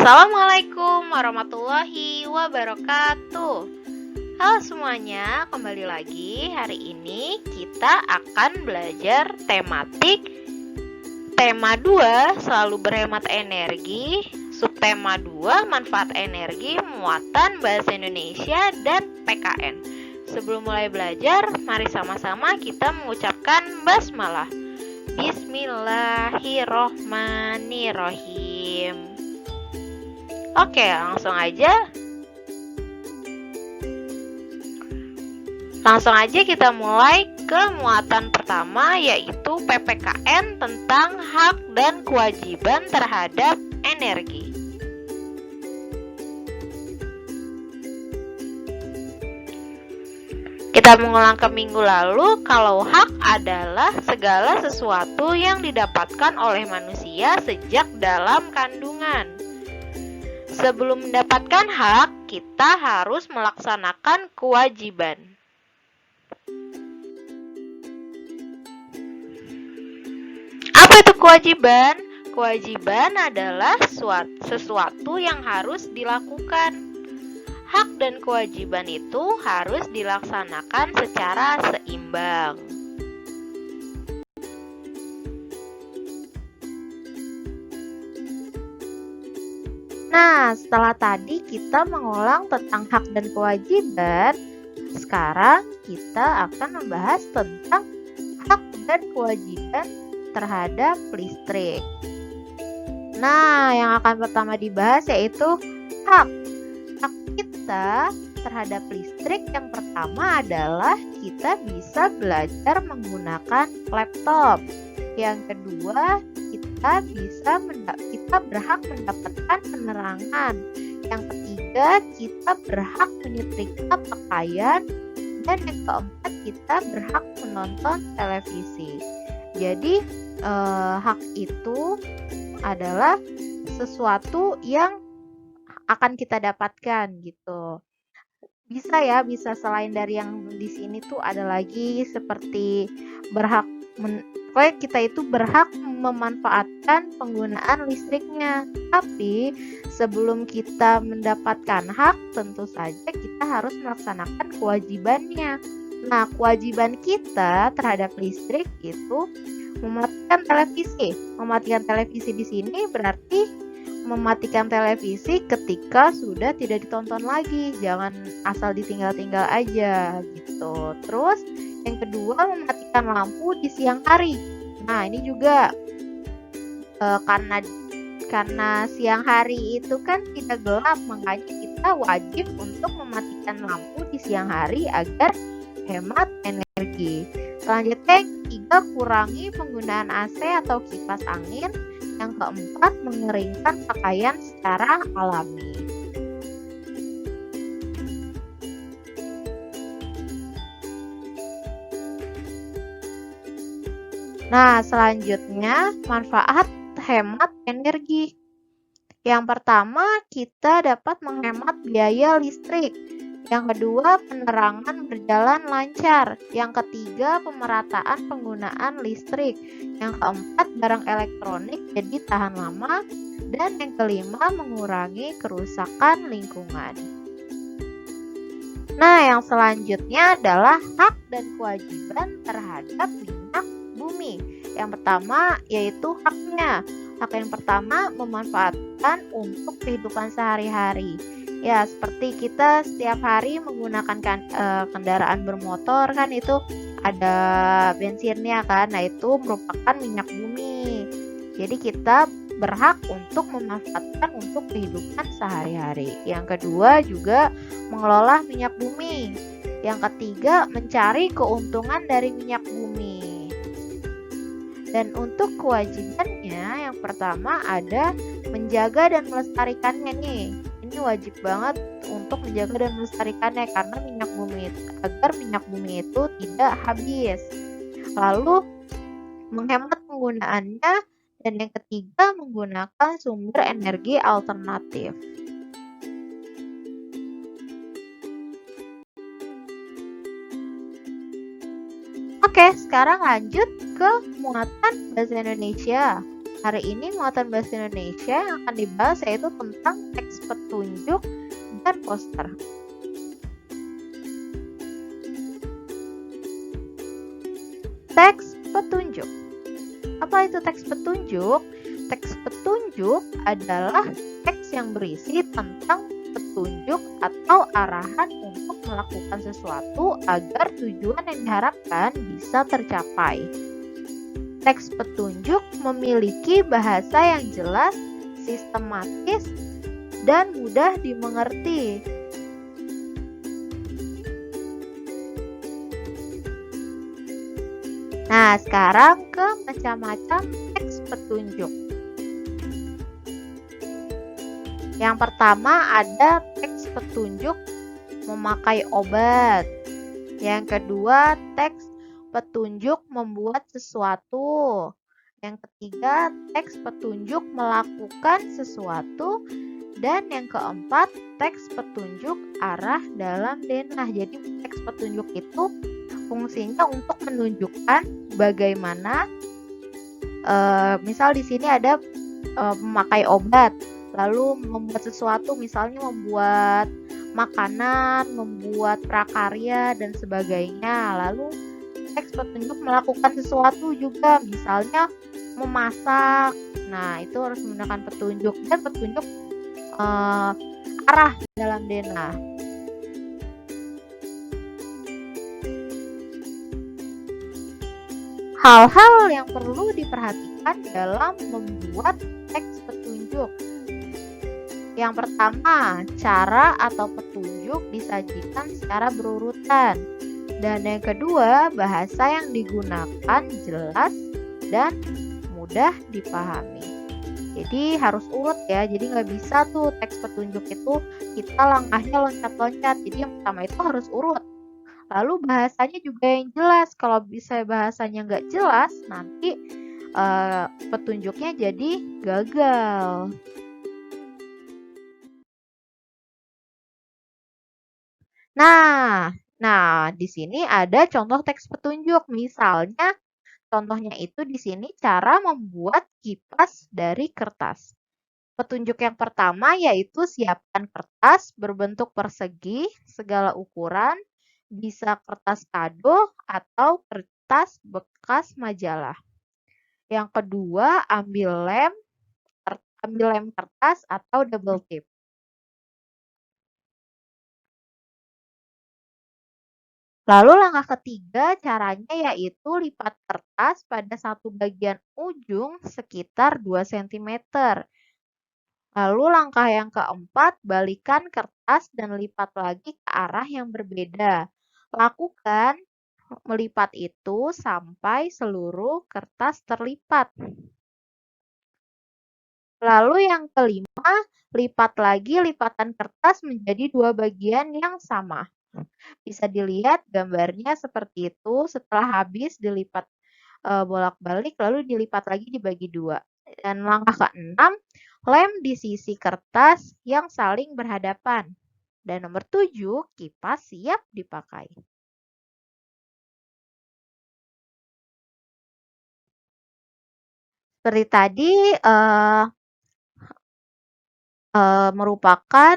Assalamualaikum warahmatullahi wabarakatuh. Halo semuanya, kembali lagi. Hari ini kita akan belajar tematik tema 2, selalu berhemat energi. Subtema 2, manfaat energi, muatan bahasa Indonesia dan PKN. Sebelum mulai belajar, mari sama-sama kita mengucapkan basmalah. Bismillahirrohmanirrohim. Oke, langsung aja kita mulai ke muatan pertama, yaitu PPKN tentang hak dan kewajiban terhadap energi. Kita mengulang ke minggu lalu kalau hak adalah segala sesuatu yang didapatkan oleh manusia sejak dalam kandungan. Sebelum mendapatkan hak, kita harus melaksanakan kewajiban. Apa itu kewajiban? Kewajiban adalah sesuatu yang harus dilakukan. Hak dan kewajiban itu harus dilaksanakan secara seimbang. Nah, setelah tadi kita mengulang tentang hak dan kewajiban, sekarang kita akan membahas tentang hak dan kewajiban terhadap listrik. Nah, yang akan pertama dibahas yaitu hak. Hak kita terhadap listrik yang pertama adalah kita bisa belajar menggunakan laptop. Yang kedua, kita berhak mendapatkan penerangan. Yang ketiga, kita berhak menyetrika pakaian. Dan yang keempat, kita berhak menonton televisi. Jadi hak itu adalah sesuatu yang akan kita dapatkan gitu. Bisa selain dari yang di sini tuh ada lagi seperti berhak kita itu berhak memanfaatkan penggunaan listriknya. Tapi sebelum kita mendapatkan hak, tentu saja kita harus melaksanakan kewajibannya. Nah, kewajiban kita terhadap listrik itu mematikan televisi. Mematikan televisi di sini berarti mematikan televisi ketika sudah tidak ditonton lagi. Jangan asal ditinggal-tinggal aja gitu. Terus yang kedua, mematikan lampu di siang hari. Nah, ini juga karena siang hari itu kan tidak gelap, makanya kita wajib untuk mematikan lampu di siang hari agar hemat energi. Selanjutnya, yang ketiga, kurangi penggunaan AC atau kipas angin. Yang keempat, mengeringkan pakaian secara alami. Nah, selanjutnya manfaat hemat energi. Yang pertama, kita dapat menghemat biaya listrik. Yang kedua, penerangan berjalan lancar. Yang ketiga, pemerataan penggunaan listrik. Yang keempat, barang elektronik jadi tahan lama. Dan yang kelima, mengurangi kerusakan lingkungan. Nah, yang selanjutnya adalah hak dan kewajiban terhadap minyak bumi. Yang pertama yaitu haknya. Hak yang pertama memanfaatkan untuk kehidupan sehari-hari. Ya, seperti kita setiap hari menggunakan kendaraan bermotor kan itu ada bensinnya kan. Nah, itu merupakan minyak bumi. Jadi kita berhak untuk memanfaatkan untuk kehidupan sehari-hari. Yang kedua juga mengelola minyak bumi. Yang ketiga, mencari keuntungan dari minyak bumi. Dan untuk kewajibannya, yang pertama ada menjaga dan melestarikannya nih. Ini wajib banget untuk menjaga dan melestarikannya karena agar minyak bumi itu tidak habis. Lalu menghemat penggunaannya, dan yang ketiga menggunakan sumber energi alternatif. Oke, sekarang lanjut ke muatan bahasa Indonesia. Hari ini muatan bahasa Indonesia yang akan dibahas yaitu tentang teks petunjuk dan poster. Teks petunjuk. Apa itu teks petunjuk? Teks petunjuk adalah teks yang berisi tentang petunjuk atau arahan untuk melakukan sesuatu agar tujuan yang diharapkan bisa tercapai. Teks petunjuk memiliki bahasa yang jelas, sistematis, dan mudah dimengerti. Nah, sekarang ke macam-macam teks petunjuk. Yang pertama ada teks petunjuk memakai obat. Yang kedua, teks petunjuk membuat sesuatu. Yang ketiga, teks petunjuk melakukan sesuatu. Dan yang keempat, teks petunjuk arah dalam denah. Jadi teks petunjuk itu fungsinya untuk menunjukkan bagaimana misal di sini ada memakai obat, lalu membuat sesuatu, misalnya membuat makanan, membuat prakarya dan sebagainya. Lalu teks petunjuk melakukan sesuatu juga, misalnya memasak. Nah, itu harus menggunakan petunjuk, dan petunjuk arah dalam denah. Hal-hal yang perlu diperhatikan dalam membuat teks petunjuk. Yang pertama, cara atau petunjuk disajikan secara berurutan. Dan yang kedua, bahasa yang digunakan jelas dan mudah dipahami. Jadi harus urut ya, jadi nggak bisa tuh teks petunjuk itu kita langkahnya loncat-loncat. Jadi yang pertama itu harus urut. Lalu bahasanya juga yang jelas. Kalau bisa bahasanya nggak jelas, nanti petunjuknya jadi gagal. Nah, di sini ada contoh teks petunjuk. Misalnya, contohnya itu di sini cara membuat kipas dari kertas. Petunjuk yang pertama yaitu siapkan kertas berbentuk persegi, segala ukuran, bisa kertas kado atau kertas bekas majalah. Yang kedua, ambil lem kertas atau double tip. Lalu langkah ketiga caranya yaitu lipat kertas pada satu bagian ujung sekitar 2 cm. Lalu langkah yang keempat, balikan kertas dan lipat lagi ke arah yang berbeda. Lakukan melipat itu sampai seluruh kertas terlipat. Lalu yang kelima, lipat lagi lipatan kertas menjadi 2 bagian yang sama. Bisa dilihat gambarnya seperti itu, setelah habis dilipat bolak-balik lalu dilipat lagi dibagi 2. Dan langkah ke-6, lem di sisi kertas yang saling berhadapan. Dan nomor 7, kipas siap dipakai. Seperti tadi merupakan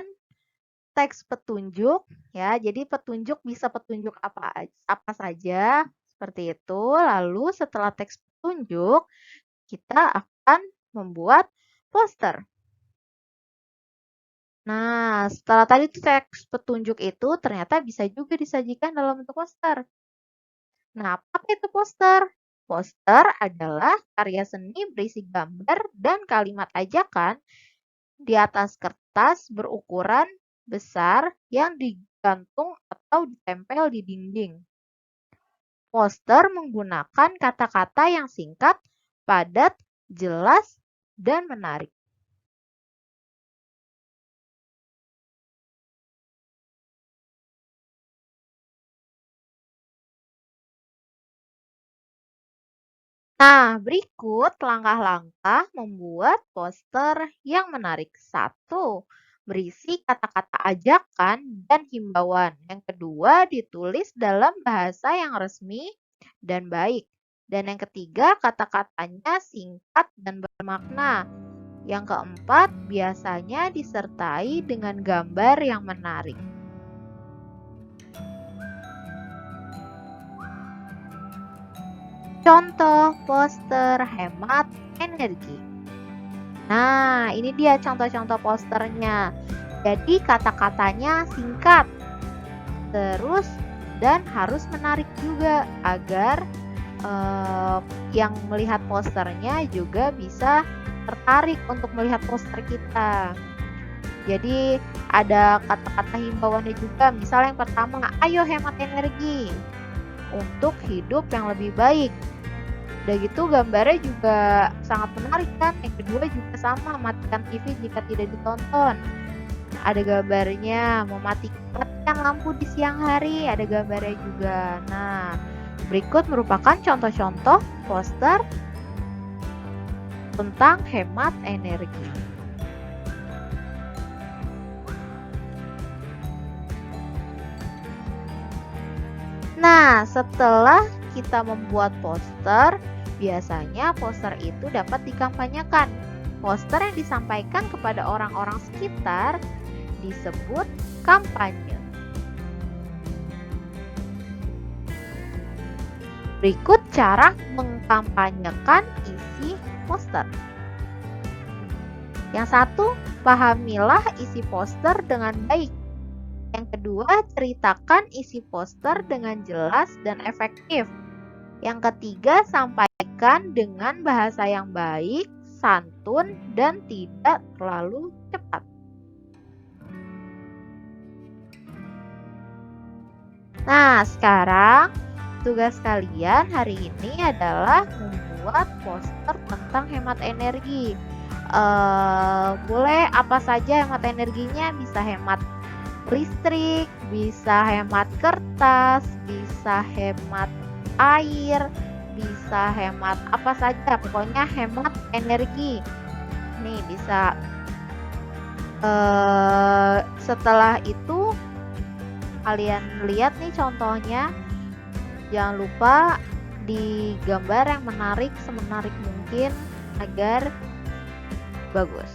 teks petunjuk ya. Jadi petunjuk bisa petunjuk apa saja seperti itu. Lalu setelah teks petunjuk kita akan membuat poster. Nah, setelah tadi teks petunjuk itu ternyata bisa juga disajikan dalam bentuk poster. Nah, apa itu poster? Poster adalah karya seni berisi gambar dan kalimat ajakan di atas kertas berukuran besar yang digantung atau ditempel di dinding. Poster menggunakan kata-kata yang singkat, padat, jelas, dan menarik. Nah, berikut langkah-langkah membuat poster yang menarik. 1. Berisi kata-kata ajakan dan himbauan. Yang kedua, ditulis dalam bahasa yang resmi dan baik. Dan yang ketiga, kata-katanya singkat dan bermakna. Yang keempat, biasanya disertai dengan gambar yang menarik. Contoh poster hemat energi. Nah, ini dia contoh-contoh posternya. Jadi kata-katanya singkat, terus dan harus menarik juga agar yang melihat posternya juga bisa tertarik untuk melihat poster kita. Jadi ada kata-kata himbauannya juga. Misal yang pertama, ayo hemat energi untuk hidup yang lebih baik. Udah gitu gambarnya juga sangat menarik kan. Yang kedua juga sama, matikan TV jika tidak ditonton. Ada gambarnya, mematikan lampu di siang hari, ada gambarnya juga. Nah, berikut merupakan contoh-contoh poster tentang hemat energi. Nah, setelah kita membuat poster, biasanya poster itu dapat dikampanyekan. Poster yang disampaikan kepada orang-orang sekitar disebut kampanye. Berikut cara mengkampanyekan isi poster. Yang satu, pahamilah isi poster dengan baik. Yang kedua, ceritakan isi poster dengan jelas dan efektif. Yang ketiga, sampaikan dengan bahasa yang baik, santun, dan tidak terlalu cepat. Nah, sekarang tugas kalian hari ini adalah membuat poster tentang hemat energi. Boleh apa saja hemat energinya, bisa hemat listrik, bisa hemat kertas, bisa hemat air, bisa hemat apa saja, pokoknya hemat energi. Nih bisa. Setelah itu kalian lihat nih contohnya. Jangan lupa digambar yang menarik semenarik mungkin agar bagus.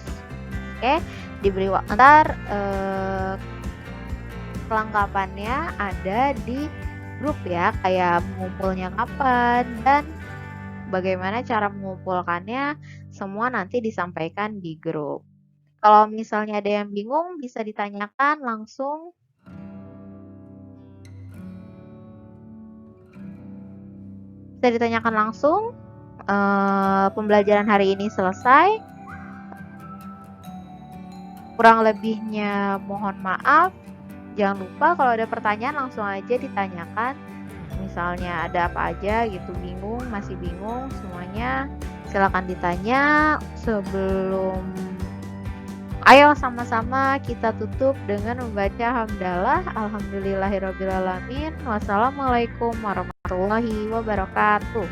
Oke, diberi waktu. Ntar kelengkapannya ada di grup ya, kayak mengumpulnya kapan dan bagaimana cara mengumpulkannya, semua nanti disampaikan di grup. Kalau misalnya ada yang bingung, bisa ditanyakan langsung. Bisa ditanyakan langsung. Pembelajaran hari ini selesai. Kurang lebihnya mohon maaf. Jangan lupa kalau ada pertanyaan langsung aja ditanyakan. Misalnya ada apa aja gitu, bingung, masih bingung semuanya, silakan ditanya. Sebelum ayo sama-sama kita tutup dengan membaca hamdalah. Alhamdulillahirobbilalamin. Wassalamualaikum warahmatullahi wabarakatuh.